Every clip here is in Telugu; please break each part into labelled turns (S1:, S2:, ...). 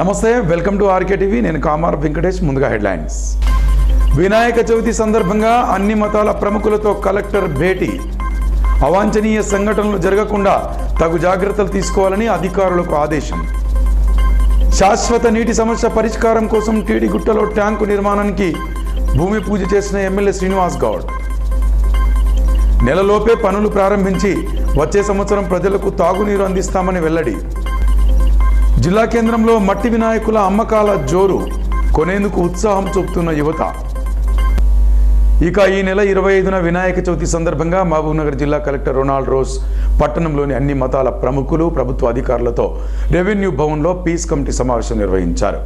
S1: నమస్తే, వెల్కమ్ టు ఆర్కే టీవీ. నేను కామార్ వెంకటేష్. ముందుగా హెడ్లైన్స్. వినాయక చవితి సందర్భంగా అన్ని మతాల ప్రముఖులతో కలెక్టర్ భేటీ. అవాంఛనీయ సంఘటనలు జరగకుండా తగు జాగ్రత్తలు తీసుకోవాలని అధికారులకు ఆదేశం. శాశ్వత నీటి సమస్య పరిష్కారం కోసం టీడీగుట్టలో ట్యాంకు నిర్మాణానికి భూమి పూజ చేసిన ఎమ్మెల్యే శ్రీనివాస్ గౌడ్. నెలలోపే పనులు ప్రారంభించి వచ్చే సంవత్సరం ప్రజలకు తాగునీరు అందిస్తామని వెల్లడి. జిల్లా కేంద్రంలో మట్టి వినాయకుల అమ్మకాల జోరు, కొనేందుకు ఉత్సాహం చూపుతున్న యువత. ఇక ఈ నెల 25న వినాయక చవితి సందర్భంగా మహబూబ్నగర్ జిల్లా కలెక్టర్ రొనాల్డ్ రోజ్ పట్టణంలోని అన్ని మతాల ప్రముఖులు, ప్రభుత్వ అధికారులతో రెవెన్యూ భవన్లో పీస్ కమిటీ సమావేశం నిర్వహించారు.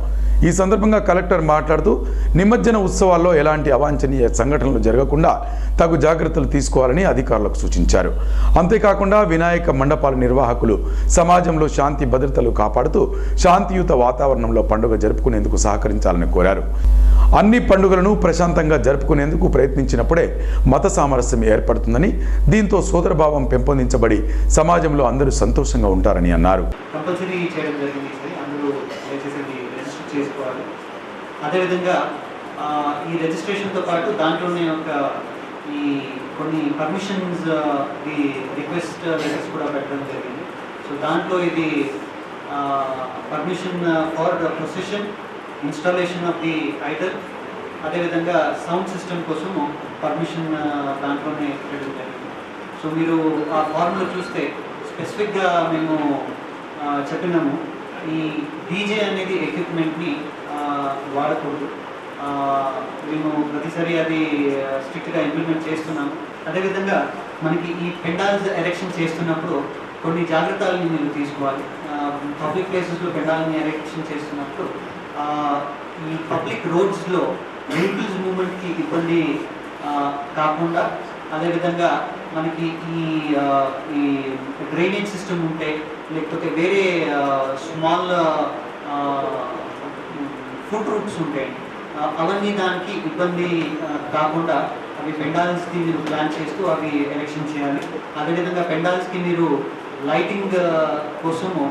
S1: ఈ సందర్భంగా కలెక్టర్ మాట్లాడుతూ నిమజ్జన ఉత్సవాల్లో ఎలాంటి అవాంఛనీయ సంఘటనలు జరగకుండా తగు జాగ్రత్తలు తీసుకోవాలని అధికారులకు సూచించారు. అంతేకాకుండా వినాయక మండపాల నిర్వాహకులు సమాజంలో శాంతి భద్రతలు కాపాడుతూ శాంతియుత వాతావరణంలో పండుగ జరుపుకునేందుకు సహకరించాలని కోరారు. అన్ని పండుగలను ప్రశాంతంగా జరుపుకునేందుకు ప్రయత్నించినప్పుడే మత సామరస్యం ఏర్పడుతుందని, దీంతో సోదరభావం పెంపొందించబడి సమాజంలో అందరూ సంతోషంగా ఉంటారని అన్నారు.
S2: చేసుకోవాలి. అదేవిధంగా ఈ రిజిస్ట్రేషన్తో పాటు దాంట్లోనే ఈ కొన్ని పర్మిషన్స్ రిక్వెస్ట్ లెటర్స్ కూడా పెట్టడం జరిగింది. సో దాంట్లో ఇది permission for procession, installation of the Idol, అదేవిధంగా సౌండ్ సిస్టమ్ కోసము పర్మిషన్ దాంట్లోనే పెట్టడం జరిగింది. సో మీరు ఆ ఫార్మ్లో చూస్తే స్పెసిఫిక్గా మేము చెప్పినాము, ఈ డీజే అనేది ఎక్విప్మెంట్ని వాడకూడదు. మేము ప్రతిసారి అది స్ట్రిక్ట్గా ఇంప్లిమెంట్ చేస్తున్నాము. అదేవిధంగా మనకి ఈ పెండాల్స్ ఎరెక్షన్ చేస్తున్నప్పుడు కొన్ని జాగ్రత్తలని మీరు తీసుకోవాలి. పబ్లిక్ ప్లేసెస్లో పెండాల్ని ఎరెక్షన్ చేస్తున్నప్పుడు ఈ పబ్లిక్ రోడ్స్లో వెహికల్స్ మూవ్మెంట్కి ఇబ్బంది కాకుండా, అదేవిధంగా మనకి ఈ డ్రైనేజ్ సిస్టమ్ ఉంటే, లేకపోతే వేరే స్మాల్ ఫుడ్ రూట్స్ ఉంటాయి, అవన్నీ దానికి ఇబ్బంది కాకుండా అవి పెండాల్స్కి మీరు ప్లాన్ చేస్తూ అవి ఎలక్షన్ చేయాలి. అదేవిధంగా పెండాల్స్కి మీరు లైటింగ్ కోసము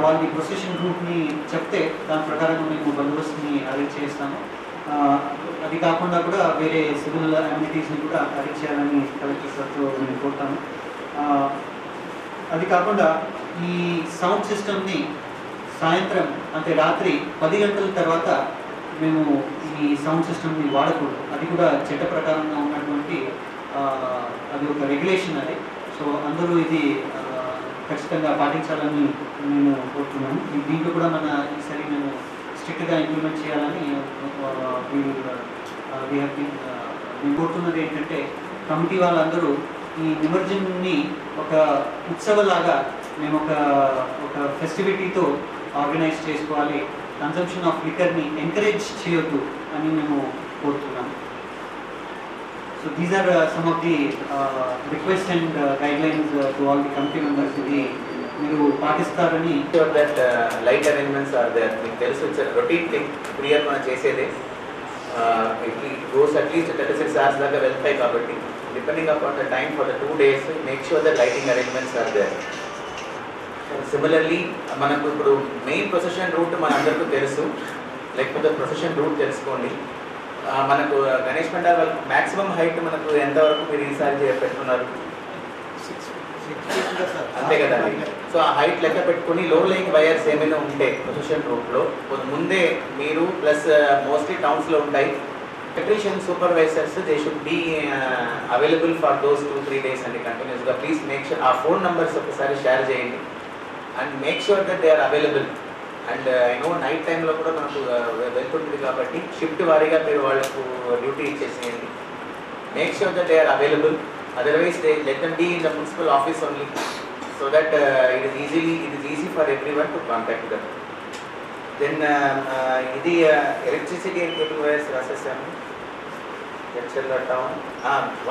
S2: వాళ్ళ ప్రొసెషన్ రూట్ని చెప్తే దాని ప్రకారం మేము బందోబస్తుని అరేంజ్ చేస్తాము. అది కాకుండా కూడా వేరే సివిల్ అమ్యూనిటీస్ని కూడా అరేంజ్ చేయాలని కలెక్టర్ సార్తో నేను కోరుతాను. అది కాకుండా ఈ సౌండ్ సిస్టమ్ని సాయంత్రం అంటే రాత్రి 10 గంటల తర్వాత మేము ఈ సౌండ్ సిస్టమ్ని వాడకూడదు. అది కూడా చట్ట ప్రకారంగా ఉన్నటువంటి అది ఒక రెగ్యులేషన్ అది. సో అందరూ ఇది ఖచ్చితంగా పాటించాలని నేను కోరుతున్నాను. దీంట్లో కూడా ఈసారి మేము స్ట్రిక్ట్గా ఇంప్లిమెంట్ చేయాలని మేము కోరుతున్నది ఏంటంటే, కమిటీ వాళ్ళందరూ ఈ నిమజ్జనాన్ని ఒక ఉత్సవలాగా మేము ఒక ఫెస్టివిటీతో ఆర్గనైజ్ చేసుకోవాలి. కన్సంప్షన్ ఆఫ్ లిక్కర్ని ఎంకరేజ్ చేయొద్దు అని మేము కోరుతున్నాము. So these are some of the request and guidelines to all the committee members. ఇది మీరు పాటిస్తారని.
S3: That light arrangements are there. మీకు తెలుసు, ఇట్స్ రొటీన్ థింగ్. ఇప్పుడు ఇయర్ మనం చేసేది గోస్ అట్లీస్ట్ 36 hours దాకా వెళ్తాయి. కాబట్టి depending upon the time for the 2 days, make sure that lighting arrangements are there. Similarly, మనకు ఇప్పుడు మెయిన్ ప్రొసెషన్ రూట్ మన అందరికీ తెలుసు, లేకపోతే ప్రొసెషన్ రూట్ తెలుసుకోండి. మనకు గణేష్ పండాల్ వాళ్ళ మ్యాక్సిమం హైట్ మనకు ఎంతవరకు మీరు ఈసారి పెట్టుకున్నారు? 6 అంతే కదండి. సో ఆ హైట్ లెక్క పెట్టుకుని లో లైయింగ్ వైర్స్ ఏమైనా ఉంటే ప్రొసెషన్ రూట్లో ముందే మీరు, ప్లస్ మోస్ట్లీ టౌన్స్లో ఉంటాయి electrician supervisors, they should be available for those 2-3 days and continuously. Please make sure our phone numbers ఒకసారి షేర్ చేయండి and make sure that they are available. And I know night time లో కూడా మనకు వెళ్తుంటుంది కాబట్టి షిఫ్ట్ వారీగా మీరు వాళ్ళకు డ్యూటీ ఇచ్చేసేయండి. Make sure that they are available, otherwise they let them be in the municipal office only, so that it is easy for everyone to contact them. Then ఇది ఎలక్ట్రిసిటీ అండ్ కేబుల్ వైర్స్ రాసేసాము. Lecturer town.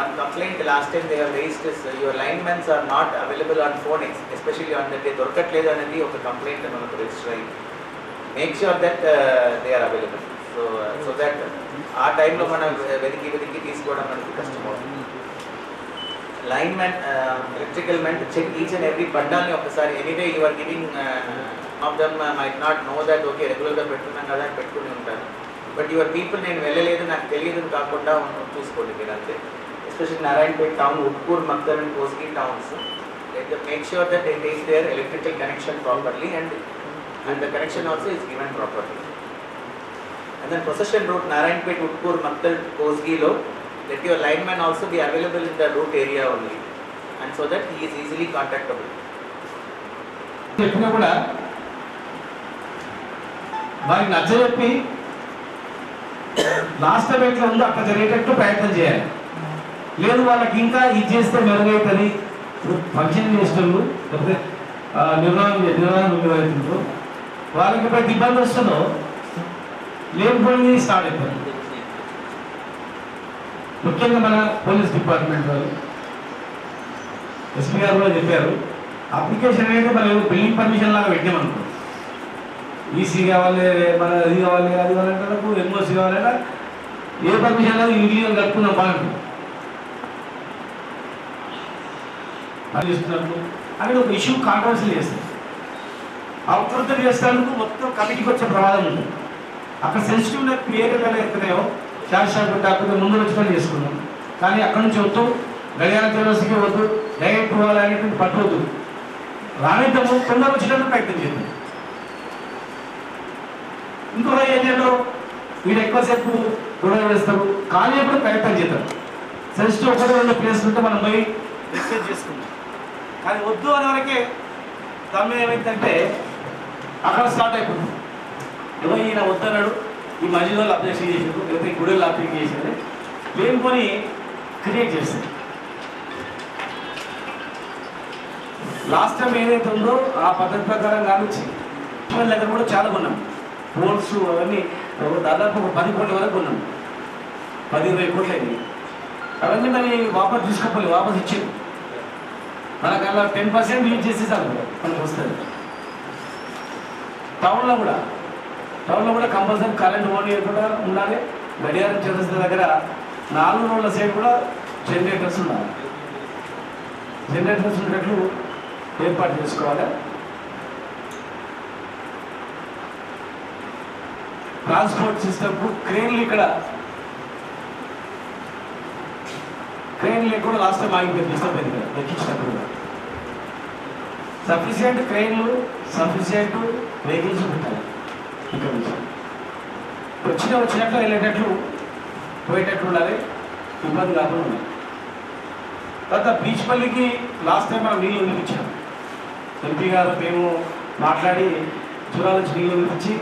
S3: One complaint last time they have raised is your linemen are not available on phone, especially on the day దొరకట్లేదు అనేది ఒక కంప్లైంట్ మనకు రిజిస్టర్ అయ్యింది. Make sure that they are available. So that ఆ టైంలో మనం వెతికి తీసుకోవడం మనకి కష్టం అవుతుంది. lineman, electrical men to check each and every pandalni ఒకసారి. Anyway you are giving of them might not know that okay regular గా పెట్టుకున్నాం కదా అని పెట్టుకుని ఉంటారు. But your people నేను వెళ్ళలేదు నాకు తెలియదు కాకుండా చూసుకోండి మీరు అంతే. Especially Narayanpet town, Udpur, Makdal and Kosgi towns. Let them make sure that they take their electrical connection properly and the connection also is given properly. And then procession route Narayanpet, Udpur, Makdal, Kosgi lo let your lineman also be available in the route area only and so that he is easily contactable.
S4: చెప్పినా కూడా వారికి నచ్చజెప్పి లాస్ట్ టైం ఎట్లా ఉందో అట్లా జరిగేటట్టు ప్రయత్నం చేయాలి. లేదు వాళ్ళకి ఇంకా ఇది చేస్తే మెరుగవుతుంది. ఫంక్షన్ చేసేటప్పుడు లేకపోతే నిర్వహించారు వాళ్ళకి ప్రతి ఇబ్బంది వస్తుందో లేకపోయింది స్టార్ట్ అవుతుంది. ముఖ్యంగా మన పోలీస్ డిపార్ట్మెంట్ వాళ్ళు ఎస్పీ గారు కూడా చెప్పారు అప్లికేషన్ అనేది మనం బిల్డింగ్ పర్మిషన్ లాగా పెట్టామనుకో ఈసీ కావాలి మన అది కావాలి అంటారు ఎంఓసీ కావాలన్నా ఏ పర్మిషన్ లేదు ఇండివిజువల్ కట్టుకున్నాం పని చేస్తున్నట్టు అనేది ఒక ఇష్యూ కాంట్రవర్సీ చేస్తారు. అవకృతం చేసేందుకు మొత్తం కమిటీకి వచ్చే ప్రమాదం ఉంటుంది. అక్కడ సెన్సిటివ్ ఏరియాలు ఎక్కడో శాసన డాక్టర్ ముందు వచ్చి పని చేసుకున్నాం కానీ అక్కడ నుంచి వద్దు గడియారం యూనివర్సిటీకి వద్దు డైరెక్ట్ పోవాలనేటువంటి పట్టవద్దు రానిద్దాము తొందరగా వచ్చేటప్పుడు ప్రయత్నం చేద్దాం. ఇంకొక ఏరియాలో వీడు ఎక్కువసేపు గొడవ వేస్తారు కానీ ఎప్పుడు ప్రయత్నం చేద్దాం. సెన్సిటివ్ ఒకటి రెండు ప్లేస్ ఉంటే మనం పోయి డిస్కస్ చేసుకుందాం కానీ వద్దు అనే వరకే తమ్మ ఏమైందంటే అక్కడ స్టార్ట్ అయిపోతుంది. ఏమో ఈయన వద్దన్నాడు ఈ మధ్యలో అప్లికేషన్ చేసాడు లేకపోతే ఈ గుడిలో అప్లికేషన్ చేసేది లేనిపోని క్రియేట్ చేస్తుంది. లాస్ట్ టైం ఏదైతే ఉందో ఆ పద్ధతి ప్రకారం కానిచ్చి దగ్గర కూడా చాలా కొన్నాం పోల్స్ అవన్నీ దాదాపు 10 కోట్ల వరకు కొన్నాం 10-20 కోట్లు అయింది. అవన్నీ మరి వాపస్ తీసుకోవాలి వాపస్ ఇచ్చేది మనకు అలా 10% యూజ్ చేసి చాలు మనకు వస్తుంది. టౌన్లో కూడా కంపల్సరీ కరెంట్ ఓన్లీ కూడా ఉండాలి. గడియారం చౌరస్తా దగ్గర 4 రోడ్ల సైడ్ కూడా జనరేటర్స్ ఉండాలి. జనరేటర్స్ ఉండేట్లు ఏర్పాటు చేసుకోవాలి. ట్రాన్స్పోర్ట్ సిస్టమ్కు క్రెయిన్లు కూడా లాస్ట్ టైం ఆగిపోయింది డిస్టర్బ్ అయింది కదా ఎక్కించినప్పుడు సఫిషియంట్ క్రెయిన్లు సఫిషియంట్ వెహికల్స్ పెట్టాలి. ఇక్కడ నుంచి వచ్చినట్లు వెళ్ళేటట్లు పోయేటట్లు ఉండాలి ఇబ్బంది కాకుండా ఉండాలి. తర్వాత బీచ్ పల్లికి లాస్ట్ టైం మనం నీళ్ళు వదిలిపించాం. ఎంపీ గారు మేము మాట్లాడి జూరాల నుంచి నీళ్ళు వదిలిపించి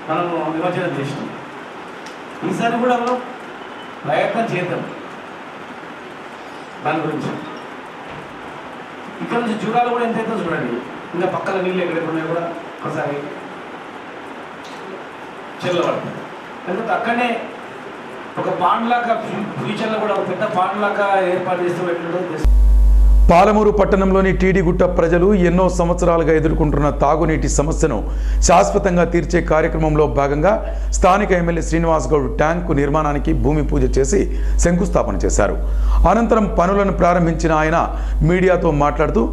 S4: మనము నిమజ్జనం చేసినాం. ఈసారి కూడా మనం ప్రయత్నం చేద్దాం దాని గురించి. ఇక్కడ నుంచి జూరాలు కూడా ఎంతైతే చూడండి ఇంకా పక్కన నీళ్ళు ఎక్కడెక్కడ ఉన్నాయో కూడా ఒకసారి చెల్లబడుతుంది. లేకపోతే అక్కడనే ఒక పాండ్లాగా ఫ్యూచర్లో కూడా ఒక పెద్ద పాండ్లాగా ఏర్పాటు చేస్తూ పెట్టడం.
S1: పాలమూరు పట్టణంలోని టీడీగుట్ట ప్రజలు ఎన్నో సంవత్సరాలుగా ఎదుర్కొంటున్న తాగునీటి సమస్యను శాశ్వతంగా తీర్చే కార్యక్రమంలో భాగంగా స్థానిక ఎమ్మెల్యే శ్రీనివాస్ గౌడ్ ట్యాంకు నిర్మాణానికి భూమి పూజ చేసి శంకుస్థాపన చేశారు. అనంతరం పనులను ప్రారంభించిన ఆయన మీడియాతో మాట్లాడుతూ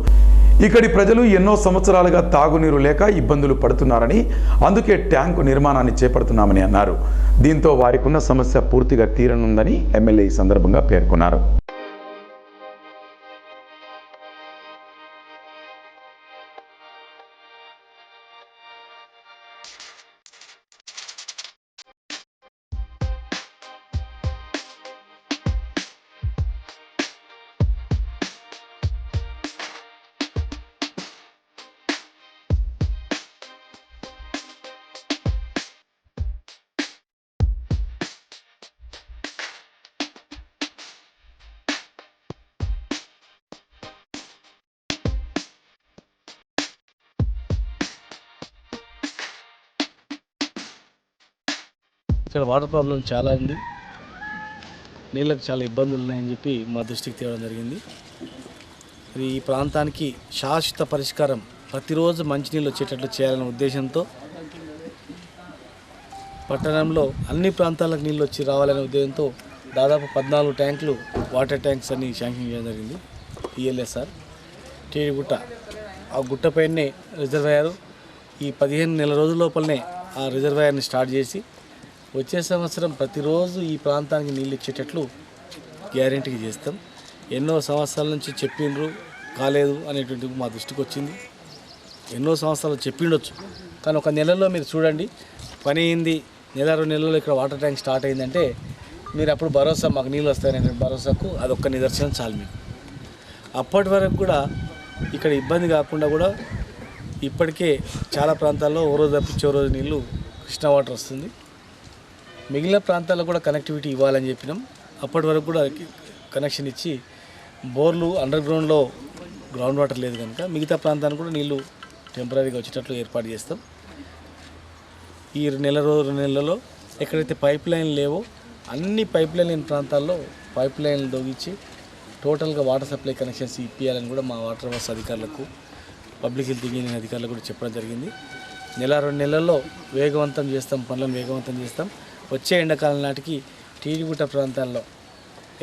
S1: ఇక్కడి ప్రజలు ఎన్నో సంవత్సరాలుగా తాగునీరు లేక ఇబ్బందులు పడుతున్నారని అందుకే ట్యాంకు నిర్మాణాన్ని చేపడుతున్నామని అన్నారు. దీంతో వారికున్న సమస్య పూర్తిగా తీరనుందని ఎమ్మెల్యే ఈ సందర్భంగా పేర్కొన్నారు.
S5: ఇక్కడ వాటర్ ప్రాబ్లం చాలా ఉంది, నీళ్ళకి చాలా ఇబ్బందులు ఉన్నాయని చెప్పి మా దృష్టికి తేవడం జరిగింది. మరి ఈ ప్రాంతానికి శాశ్వత పరిష్కారం ప్రతిరోజు మంచినీళ్ళు వచ్చేటట్లు చేయాలనే ఉద్దేశంతో పట్టణంలో అన్ని ప్రాంతాలకు నీళ్ళు వచ్చి రావాలనే ఉద్దేశంతో దాదాపు 14 ట్యాంకులు వాటర్ ట్యాంక్స్ అన్ని శాంక్షన్ చేయడం జరిగింది. PLSR టీడిగుట్ట ఆ గుట్టపైనే రిజర్వాయర్ ఈ 15 నెలల రోజుల లోపలనే ఆ రిజర్వాయర్ని స్టార్ట్ చేసి వచ్చే సంవత్సరం ప్రతిరోజు ఈ ప్రాంతానికి నీళ్ళు ఇచ్చేటట్లు గ్యారెంటీగా చేస్తాం. ఎన్నో సంవత్సరాల నుంచి చెప్పిండ్రు కాలేదు అనేటువంటి మా దృష్టికి వచ్చింది. ఎన్నో సంవత్సరాలు చెప్పిండొచ్చు, కానీ ఒక నెలలో మీరు చూడండి పని అయింది. నెల 2 నెలల్లో ఇక్కడ వాటర్ ట్యాంక్ స్టార్ట్ అయిందంటే మీరు అప్పుడు భరోసా మాకు నీళ్ళు వస్తాయనే భరోసాకు అదొక్క నిదర్శనం చాలు మీకు. అప్పటి వరకు కూడా ఇక్కడ ఇబ్బంది కాకుండా కూడా ఇప్పటికే చాలా ప్రాంతాల్లో ఓ రోజు తప్పించి ఓ రోజు నీళ్ళు కృష్ణా వాటర్ వస్తుంది. మిగిలిన ప్రాంతాల్లో కూడా కనెక్టివిటీ ఇవ్వాలని చెప్పినాం. అప్పటి వరకు కూడా కనెక్షన్ ఇచ్చి బోర్లు అండర్ గ్రౌండ్లో గ్రౌండ్ వాటర్ లేదు కనుక మిగతా ప్రాంతానికి కూడా నీళ్లు టెంపరీగా వచ్చేటట్లు ఏర్పాటు చేస్తాం. ఈ 2 నెలలలో ఎక్కడైతే పైప్ లైన్ లేవో అన్ని పైప్ లైన్ లేని ప్రాంతాల్లో పైప్ లైన్లు దొంగిచ్చి టోటల్గా వాటర్ సప్లై కనెక్షన్స్ ఇప్పించాలని కూడా మా వాటర్ వర్క్స్ అధికారులకు, పబ్లిక్ హెల్త్ ఇంజనీరింగ్ అధికారులకు కూడా చెప్పడం జరిగింది. 1-2 నెలల్లో వేగవంతం చేస్తాం, పనులను వేగవంతం చేస్తాం. వచ్చే ఎండాకాలం నాటికి టీడిగుట్ట ప్రాంతాల్లో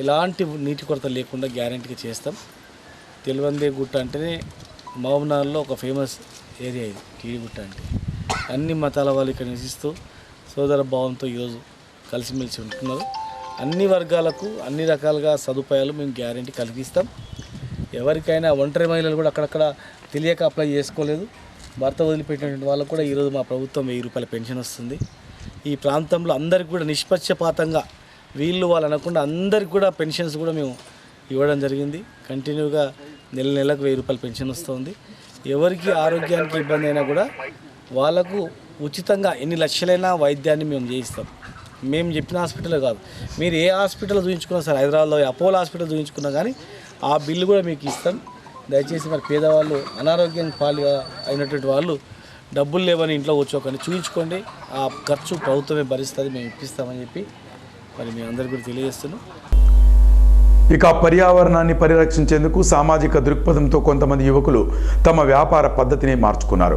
S5: ఎలాంటి నీటి కొరత లేకుండా గ్యారెంటీగా చేస్తాం. తెల్వందే గుట్ట అంటేనే మహబూబ్నగర్లో ఒక ఫేమస్ ఏరియా ఇది. టీడిగుట్ట అంటే అన్ని మతాల వాళ్ళు ఇక్కడ నివసిస్తూ సోదర భావంతో ఈరోజు కలిసిమెలిసి ఉంటున్నారు. అన్ని వర్గాలకు అన్ని రకాలుగా సదుపాయాలు మేము గ్యారెంటీ కలిగిస్తాం. ఎవరికైనా ఒంటరి మహిళలు కూడా అక్కడక్కడ తెలియక అప్లై చేసుకోలేదు, భర్త వదిలిపెట్టినటువంటి వాళ్ళకు కూడా ఈరోజు మా ప్రభుత్వం 1000 రూపాయల పెన్షన్ వస్తుంది. ఈ ప్రాంతంలో అందరికీ కూడా నిష్పక్షపాతంగా వీళ్ళు వాళ్ళు అనకుండా అందరికి కూడా పెన్షన్స్ కూడా మేము ఇవ్వడం జరిగింది. కంటిన్యూగా నెలకు 1000 రూపాయల పెన్షన్ వస్తుంది. ఎవరికి ఆరోగ్యానికి ఇబ్బంది అయినా కూడా వాళ్ళకు ఉచితంగా ఎన్ని లక్షలైనా వైద్యాన్ని మేము చేయిస్తాం. మేము చెప్పిన హాస్పిటలే కాదు, మీరు ఏ హాస్పిటల్ చూపించుకున్నా సరే, హైదరాబాద్లో అపోలో హాస్పిటల్ చూపించుకున్నా కానీ ఆ బిల్లు కూడా మీకు ఇస్తాం. దయచేసి మరి పేదవాళ్ళు అనారోగ్యం పాలుగా అయినటువంటి వాళ్ళు డబ్బులు లేవని ఇంట్లో కూర్చోకండి, చూపించుకోండి. ఆ ఖర్చు ప్రభుత్వమే భరిస్తుంది, మేము ఇప్పిస్తామని చెప్పి మరి మీ అందరికీ కూడా తెలియజేస్తున్నాం.
S1: ఇక పర్యావరణాన్ని పరిరక్షించేందుకు సామాజిక దృక్పథంతో కొంతమంది యువకులు తమ వ్యాపార పద్ధతిని మార్చుకున్నారు.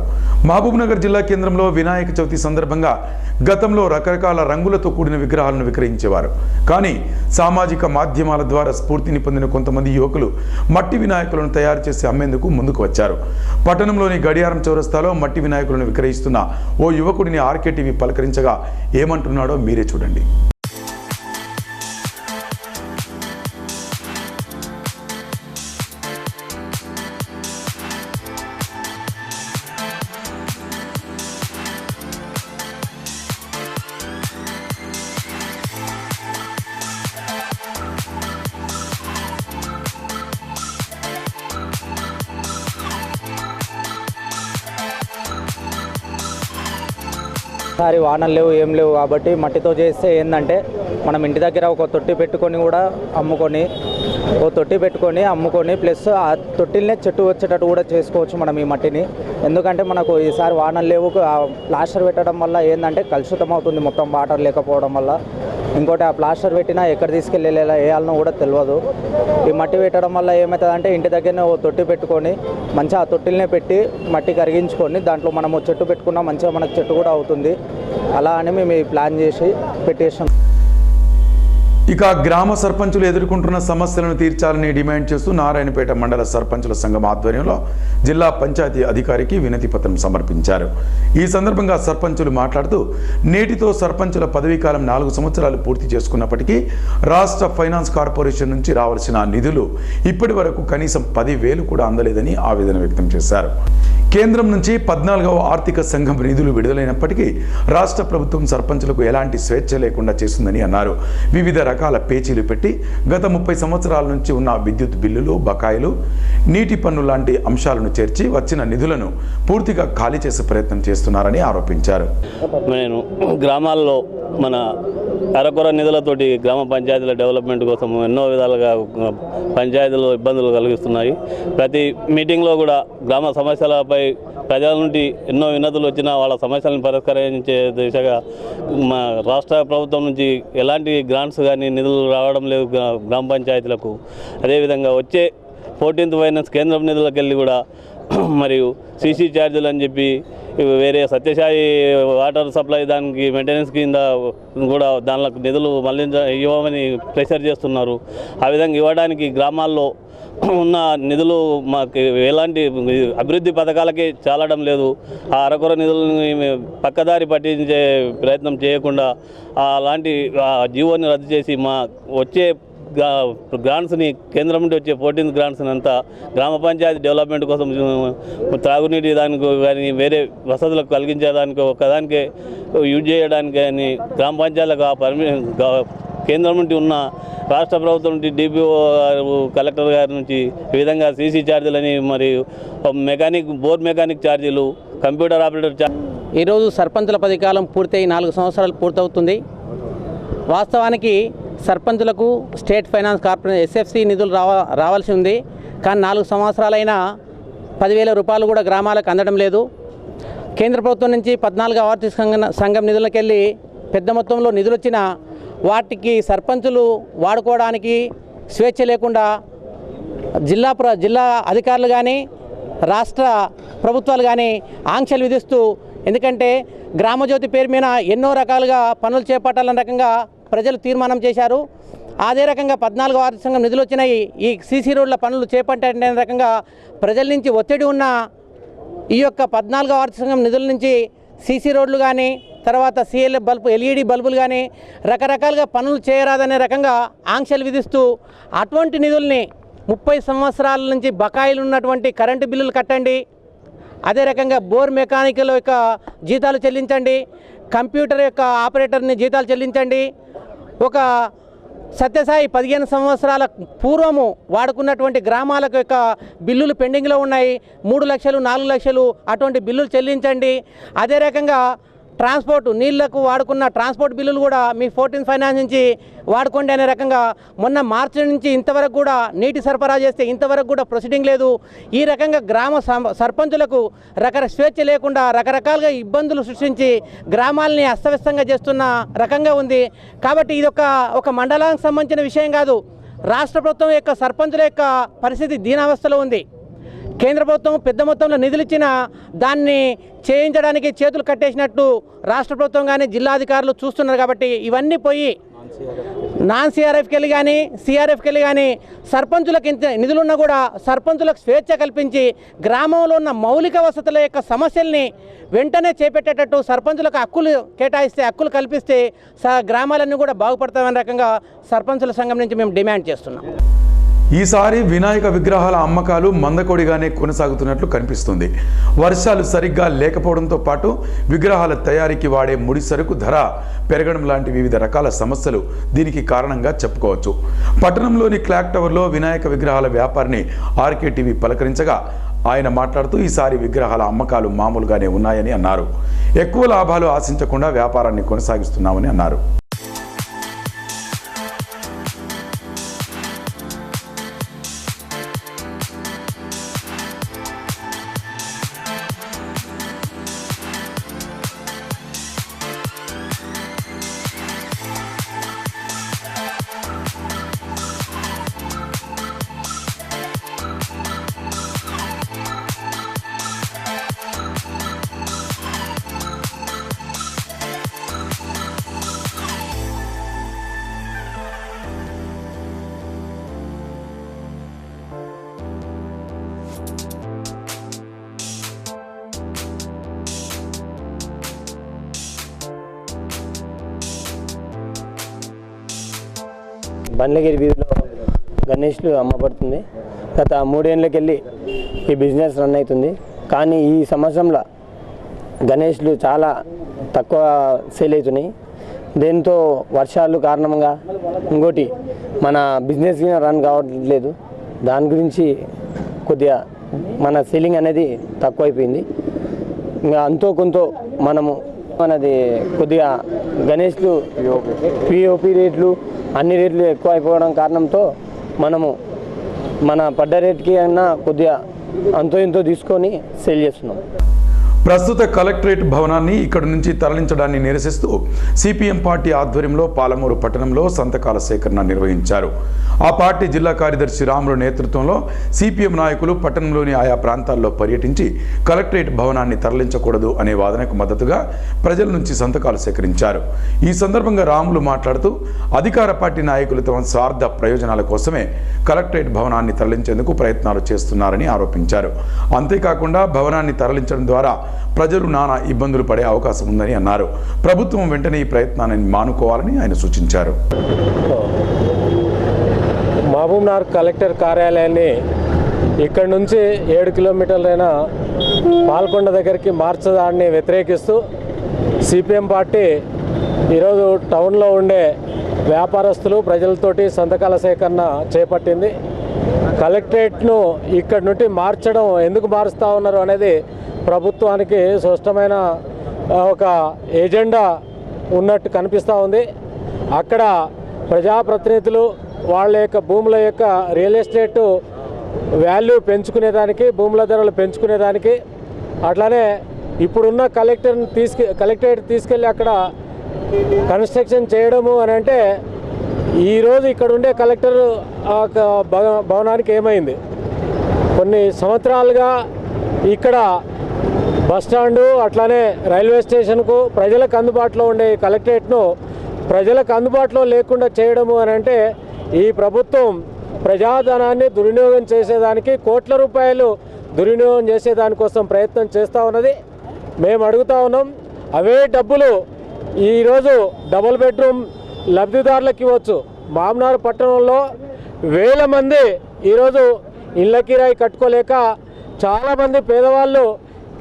S1: మహబూబ్నగర్ జిల్లా కేంద్రంలో వినాయక చవితి సందర్భంగా గతంలో రకరకాల రంగులతో కూడిన విగ్రహాలను విక్రయించేవారు. కానీ సామాజిక మాధ్యమాల ద్వారా స్ఫూర్తిని పొందిన కొంతమంది యువకులు మట్టి వినాయకులను తయారు చేసి అమ్మేందుకు ముందుకు వచ్చారు. పట్టణంలోని గడియారం చౌరస్తాలో మట్టి వినాయకులను విక్రయిస్తున్న ఓ యువకుడిని RKTV పలకరించగా ఏమంటున్నాడో మీరే చూడండి.
S6: ఈసారి వానలు లేవు, ఏం లేవు కాబట్టి మట్టితో చేస్తే ఏంటంటే మనం ఇంటి దగ్గర ఒక తొట్టి పెట్టుకొని కూడా అమ్ముకొని, ఓ తొట్టి పెట్టుకొని అమ్ముకొని ప్లస్ ఆ తొట్టిల్నే చెట్టు వచ్చేటట్టు కూడా చేసుకోవచ్చు మనం ఈ మట్టిని. ఎందుకంటే మనకు ఈసారి వానలు లేవు, ప్లాస్టర్ పెట్టడం వల్ల ఏంటంటే కలుషితం అవుతుంది మొత్తం వాటర్ లేకపోవడం వల్ల. ఇంకోటి ఆ ప్లాస్టర్ పెట్టినా ఎక్కడ తీసుకెళ్ళి వేయాలనో కూడా తెలియదు. ఈ మట్టి పెట్టడం వల్ల ఏమవుతుందంటే ఇంటి దగ్గరనే ఓ తొట్టి పెట్టుకొని మంచిగా ఆ తొట్టిల్నే పెట్టి మట్టి కరిగించుకొని దాంట్లో మనము చెట్టు పెట్టుకున్నా మంచిగా మనకు చెట్టు కూడా అవుతుంది. అలా అని మేము ప్లాన్ చేసి పెట్టేసాం.
S1: ఇక గ్రామ సర్పంచులు ఎదుర్కొంటున్న సమస్యలను తీర్చాలని డిమాండ్ చేస్తూ నారాయణపేట మండల సర్పంచుల సంఘం ఆధ్వర్యంలో జిల్లా పంచాయతీ అధికారికి వినతి పత్రం సమర్పించారు. ఈ సందర్భంగా సర్పంచులు మాట్లాడుతూ నేటితో సర్పంచుల పదవీకాలం 4 సంవత్సరాలు పూర్తి చేసుకున్నప్పటికీ రాష్ట్ర ఫైనాన్స్ కార్పొరేషన్ నుంచి రావాల్సిన నిధులు ఇప్పటి వరకు కనీసం 10,000 కూడా అందలేదని ఆవేదన వ్యక్తం చేశారు. కేంద్రం నుంచి 14వ ఆర్థిక సంఘం నిధులు విడుదలైనప్పటికీ రాష్ట్ర ప్రభుత్వం సర్పంచులకు ఎలాంటి స్వేచ్ఛ లేకుండా చేస్తుందని అన్నారు. వివిధ రకాల పేచీలు పెట్టి గత 30 సంవత్సరాల నుంచి ఉన్న విద్యుత్ బిల్లులు, బకాయిలు, నీటి పన్ను లాంటి అంశాలను చేర్చి వచ్చిన నిధులను పూర్తిగా ఖాళీ చేసే ప్రయత్నం చేస్తున్నారని ఆరోపించారు.
S7: నేను గ్రామాల్లో మన అరకొర నిధులతోటి గ్రామ పంచాయతీల డెవలప్మెంట్ కోసం ఎన్నో విధాలుగా పంచాయతీలు ఇబ్బందులు కలిగిస్తున్నాయి. ప్రతి మీటింగ్లో కూడా గ్రామ సమస్యలపై ప్రజల నుండి ఎన్నో వినతులు వచ్చినా వాళ్ళ సమస్యలను పరిష్కరించే దిశగా మా రాష్ట్ర ప్రభుత్వం నుంచి ఎలాంటి గ్రాంట్స్ కానీ నిధులు రావడం లేదు గ్రామ పంచాయతీలకు. అదేవిధంగా వచ్చే 14th ఫైనాన్స్ కేంద్రం నిధులకు వెళ్ళి కూడా మరియు సీసీ ఛార్జీలు అని చెప్పి వేరే సత్యసాయి వాటర్ సప్లై దానికి మెయింటెనెన్స్ కింద కూడా దానిలో నిధులు మళ్ళీ ఇవ్వమని ప్రెషర్ చేస్తున్నారు. ఆ విధంగా ఇవ్వడానికి గ్రామాల్లో ఉన్న నిధులు మాకు ఎలాంటి అభివృద్ధి పథకాలకి చాలడం లేదు. ఆ అరకొర నిధులను పక్కదారి పట్టించే ప్రయత్నం చేయకుండా అలాంటి జీవోని రద్దు చేసి మా వచ్చే గ్రాంట్స్ని కేంద్రం నుండి వచ్చే 14th గ్రాంట్స్ని అంతా గ్రామ పంచాయతీ డెవలప్మెంట్ కోసం త్రాగునీటి దానికి కానీ వేరే వసతులకు కలిగించేదానికి ఒకదానికే యూజ్ చేయడానికి కానీ గ్రామ పంచాయతీలకు కేంద్రం నుండి ఉన్న రాష్ట్ర ప్రభుత్వం నుండి డిపిఓ కలెక్టర్ గారి నుంచి ఈ విధంగా సీసీ ఛార్జీలని మరియు బోర్ మెకానిక్ ఛార్జీలు కంప్యూటర్ ఆపరేటర్ ఛార్జీ.
S8: ఈరోజు సర్పంచుల పదవీకాలం పూర్తయి 4 సంవత్సరాలు పూర్తవుతుంది. వాస్తవానికి సర్పంచులకు స్టేట్ ఫైనాన్స్ కార్పొరేషన్ ఎస్ఎఫ్సి నిధులు రావాల్సి ఉంది. కానీ 4 సంవత్సరాలైనా 10,000 రూపాయలు కూడా గ్రామాలకు అందడం లేదు. కేంద్ర ప్రభుత్వం నుంచి 14వ ఆర్థిక సంఘం నిధులకెళ్ళి పెద్ద మొత్తంలో నిధులు వచ్చినా వాటికి సర్పంచులు వాడుకోవడానికి స్వేచ్ఛ లేకుండా జిల్లా అధికారులు కానీ రాష్ట్ర ప్రభుత్వాలు కానీ ఆంక్షలు విధిస్తూ, ఎందుకంటే గ్రామజ్యోతి పేరు మీద ఎన్నో రకాలుగా పనులు చేపట్టాలన్న రకంగా ప్రజలు తీర్మానం చేశారు. అదే రకంగా 14వ ఆర్థిక సంఘం నిధులు వచ్చినాయి, ఈ సీసీ రోడ్ల పనులు చేపట్టే రకంగా ప్రజల నుంచి ఒత్తిడి ఉన్న ఈ యొక్క 14వ ఆర్థిక సంఘం నిధుల నుంచి సీసీ రోడ్లు కానీ తర్వాత సిఎల్ఎఫ్ బల్బు ఎల్ఈడి బల్బులు కానీ రకరకాలుగా పనులు చేయరాదనే రకంగా ఆంక్షలు విధిస్తూ అటువంటి నిధుల్ని 30 సంవత్సరాల నుంచి బకాయిలు ఉన్నటువంటి కరెంటు బిల్లులు కట్టండి, అదే రకంగా బోర్ మెకానికల్ యొక్క జీతాలు చెల్లించండి, కంప్యూటర్ యొక్క ఆపరేటర్ని జీతాలు చెల్లించండి. ఒక సత్యసాయి 15 సంవత్సరాల పూర్వము వాడుకున్నటువంటి గ్రామాలకు యొక్క బిల్లులు పెండింగ్లో ఉన్నాయి. 3 లక్షలు 4 లక్షలు అటువంటి బిల్లులు చెల్లించండి. అదే రకంగా ట్రాన్స్పోర్ట్ నీళ్లకు వాడుకున్న ట్రాన్స్పోర్ట్ బిల్లులు కూడా మీ 14th ఫైనాన్స్ నుంచి వాడుకోండి అనే రకంగా మొన్న మార్చి నుంచి ఇంతవరకు కూడా నీటి సరఫరా చేస్తే ఇంతవరకు కూడా ప్రొసీడింగ్ లేదు. ఈ రకంగా గ్రామ సర్పంచులకు స్వేచ్ఛ లేకుండా రకరకాలుగా ఇబ్బందులు సృష్టించి గ్రామాలని అస్తవ్యస్తంగా చేస్తున్న రకంగా ఉంది. కాబట్టి ఇది ఒక మండలానికి సంబంధించిన విషయం కాదు. రాష్ట్ర ప్రభుత్వం యొక్క సర్పంచుల యొక్క పరిస్థితి దీనావస్థలో ఉంది. కేంద్ర ప్రభుత్వం పెద్ద మొత్తంలో నిధులు ఇచ్చినా దాన్ని చేయించడానికి చేతులు కట్టేసినట్టు రాష్ట్ర ప్రభుత్వం కానీ జిల్లాధికారులు చూస్తున్నారు. కాబట్టి ఇవన్నీ పోయి నాన్ సిఆర్ఎఫ్కి వెళ్ళి కానీ సిఆర్ఎఫ్కి వెళ్ళి కానీ సర్పంచులకు ఇంత నిధులున్నా కూడా సర్పంచులకు స్వేచ్ఛ కల్పించి గ్రామంలో ఉన్న మౌలిక వసతుల యొక్క సమస్యల్ని వెంటనే చేపట్టేటట్టు సర్పంచులకు హక్కులు కేటాయిస్తే హక్కులు కల్పిస్తే గ్రామాలన్నీ కూడా బాగుపడతామనే రకంగా సర్పంచుల సంఘం నుంచి మేము డిమాండ్ చేస్తున్నాం.
S1: ఈసారి వినాయక విగ్రహాల అమ్మకాలు మందకొడిగానే కొనసాగుతున్నట్లు కనిపిస్తుంది. వర్షాలు సరిగ్గా లేకపోవడంతో పాటు విగ్రహాల తయారీకి వాడే ముడి సరుకు ధర పెరగడం లాంటి వివిధ రకాల సమస్యలు దీనికి కారణంగా చెప్పుకోవచ్చు. పట్టణంలోని క్లాక్ టవర్లో వినాయక విగ్రహాల వ్యాపారిని ఆర్కేటీవీ పలకరించగా ఆయన మాట్లాడుతూ ఈసారి విగ్రహాల అమ్మకాలు మామూలుగానే ఉన్నాయని అన్నారు. ఎక్కువ లాభాలు ఆశించకుండా వ్యాపారాన్ని కొనసాగిస్తున్నామని అన్నారు.
S9: బండ్లగిరి వీధిలో గణేష్లు అమ్మబడుతుంది. గత 3 ఏళ్ళకెళ్ళి ఈ బిజినెస్ రన్ అవుతుంది. కానీ ఈ సంవత్సరంలో గణేష్లు చాలా తక్కువ సేల్ అవుతున్నాయి. దీంతో వర్షాలు కారణంగా ఇంకోటి మన బిజినెస్ రన్ కావట్లేదు. దాని గురించి కొద్దిగా మన సేలింగ్ అనేది తక్కువైపోయింది. ఇంకా అంతో కొంత మనము మనది కొద్దిగా గణేష్లు పిఓపి రేట్లు అన్ని రేట్లు ఎక్కువ అయిపోవడం కారణంతో మనము మన పడ్డ రేట్కి అన్నా కొద్దిగా అంతో ఇంతో తీసుకొని సేల్ చేస్తున్నాం.
S1: ప్రస్తుత కలెక్టరేట్ భవనాన్ని ఇక్కడి నుంచి తరలించడాన్ని నిరసిస్తూ సిపిఎం పార్టీ ఆధ్వర్యంలో పాలమూరు పట్టణంలో సంతకాల సేకరణ నిర్వహించారు. ఆ పార్టీ జిల్లా కార్యదర్శి రాములు నేతృత్వంలో సిపిఎం నాయకులు పట్టణంలోని ఆయా ప్రాంతాల్లో పర్యటించి కలెక్టరేట్ భవనాన్ని తరలించకూడదు అనే వాదనకు మద్దతుగా ప్రజల నుంచి సంతకాలు సేకరించారు. ఈ సందర్భంగా రాములు మాట్లాడుతూ అధికార పార్టీ నాయకులు తమ స్వార్థ ప్రయోజనాల కోసమే కలెక్టరేట్ భవనాన్ని తరలించేందుకు ప్రయత్నాలు చేస్తున్నారని ఆరోపించారు. అంతేకాకుండా భవనాన్ని తరలించడం ద్వారా ప్రజలు నానా ఇబ్బందులు పడే అవకాశం ఉందని అన్నారు. ప్రభుత్వం వెంటనే ఈ ప్రయత్నాన్ని మానుకోవాలని ఆయన సూచించారు.
S10: మహబూబ్నగర్ కలెక్టర్ కార్యాలయాన్ని ఇక్కడ నుంచి 7 కిలోమీటర్లైన పాల్కొండ దగ్గరికి మార్చడాన్ని వ్యతిరేకిస్తూ సిపిఎం పార్టీ ఈరోజు టౌన్లో ఉండే వ్యాపారస్తులు ప్రజలతోటి సంతకాల సేకరణ చేపట్టింది. కలెక్టరేట్ను ఇక్కడ నుండి మార్చడం ఎందుకు మారుస్తూ ఉన్నారు అనేది ప్రభుత్వానికి స్పష్టమైన ఒక ఎజెండా ఉన్నట్టు కనిపిస్తూ ఉంది. అక్కడ ప్రజాప్రతినిధులు వాళ్ళ యొక్క భూముల యొక్క రియల్ ఎస్టేట్ వాల్యూ పెంచుకునేదానికి, భూముల ధరలు పెంచుకునేదానికి, అట్లానే ఇప్పుడున్న కలెక్టరేట్ తీసుకెళ్ళి అక్కడ కన్స్ట్రక్షన్ చేయడము అని అంటే ఈరోజు ఇక్కడ ఉండే కలెక్టర్ భవనానికి ఏమైంది? కొన్ని సంవత్సరాలుగా ఇక్కడ బస్టాండు అట్లానే రైల్వే స్టేషన్కు ప్రజలకు అందుబాటులో ఉండే కలెక్టరేట్ను ప్రజలకు అందుబాటులో లేకుండా చేయడము అని అంటే ఈ ప్రభుత్వం ప్రజాధనాన్ని దుర్వినియోగం చేసేదానికి, కోట్ల రూపాయలు దుర్వినియోగం చేసేదానికోసం ప్రయత్నం చేస్తూ ఉన్నది. మేము అడుగుతూ ఉన్నాం, అవే డబ్బులు ఈరోజు డబుల్ బెడ్రూమ్ లబ్ధిదారులకు ఇవ్వచ్చు. మామనార్ పట్టణంలో వేల మంది ఈరోజు ఇళ్ళ కిరాయి కట్టుకోలేక చాలామంది పేదవాళ్ళు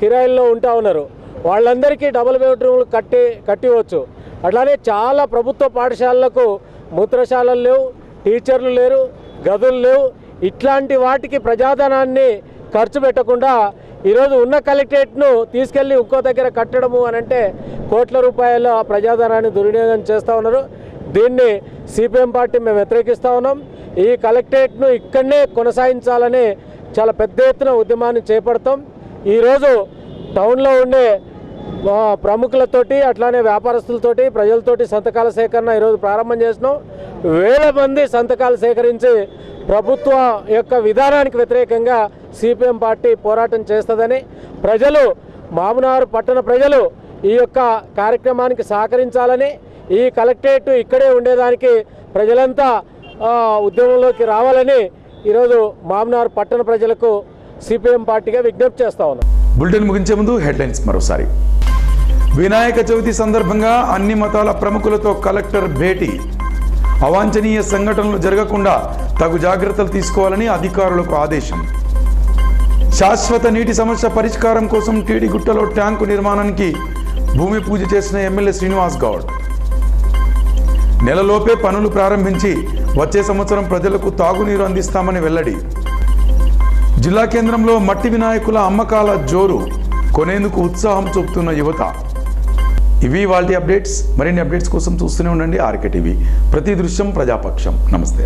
S10: కిరాయిల్లో ఉంటా ఉన్నారు. వాళ్ళందరికీ డబుల్ బెడ్రూమ్లు కట్టివచ్చు. అట్లానే చాలా ప్రభుత్వ పాఠశాలలకు మూత్రశాలలు లేవు, టీచర్లు లేరు, గదులు లేవు. ఇట్లాంటి వాటికి ప్రజాధనాన్ని ఖర్చు పెట్టకుండా ఈరోజు ఉన్న కలెక్టరేట్ను తీసుకెళ్ళి ఇంకో దగ్గర కట్టడము అని అంటే కోట్ల రూపాయల ప్రజాధనాన్ని దుర్వినియోగం చేస్తూ ఉన్నారు. దీన్ని సిపిఎం పార్టీ మేము వ్యతిరేకిస్తూ ఉన్నాం. ఈ కలెక్టరేట్ను ఇక్కడనే కొనసాగించాలని చాలా పెద్ద ఎత్తున ఉద్యమాన్ని చేపడతాం. ఈరోజు టౌన్లో ఉండే ప్రముఖులతోటి అట్లానే వ్యాపారస్తులతోటి ప్రజలతోటి సంతకాల సేకరణ ఈరోజు ప్రారంభం చేసినాం. వేల మంది సంతకాలు సేకరించి ప్రభుత్వ యొక్క విధానానికి వ్యతిరేకంగా సిపిఎం పార్టీ పోరాటం చేస్తుందని ప్రజలు, మామనార్ పట్టణ ప్రజలు ఈ యొక్క కార్యక్రమానికి సహకరించాలని, ఈ కలెక్టరేట్ ఇక్కడే ఉండేదానికి ప్రజలంతా ఉద్యమంలోకి రావాలని ఈరోజు మామనార్ పట్టణ ప్రజలకు సిపిఎం పార్టీగా విజ్ఞప్తి చేస్తా ఉన్నాం.
S1: బులెటిన్ ముగించే ముందు హెడ్లైన్స్ మరోసారి. వినాయక చవితి సందర్భంగా అన్ని మతాల ప్రముఖులతో కలెక్టర్ భేటీ. అవాంఛనీయ సంఘటనలు జరగకుండా తగు జాగ్రత్తలు తీసుకోవాలని అధికారులకు ఆదేశం. శాశ్వత నీటి సమస్య పరిష్కారం కోసం టీడీగుట్టలో ట్యాంకు నిర్మాణానికి భూమి పూజ చేసిన ఎమ్మెల్యే శ్రీనివాస్ గౌడ్. నెలలోపే పనులు ప్రారంభించి వచ్చే సంవత్సరం ప్రజలకు తాగునీరు అందిస్తామని వెల్లడి. జిల్లా కేంద్రంలో మట్టి వినాయకుల అమ్మకాల జోరు, కొనేందుకు ఉత్సాహం చూపుతున్న యువత. ఇవి వాటి అప్డేట్స్. మరిన్ని అప్డేట్స్ కోసం చూస్తూనే ఉండండి ఆర్కే టీవీ. ప్రతి దృశ్యం ప్రజాపక్షం. నమస్తే.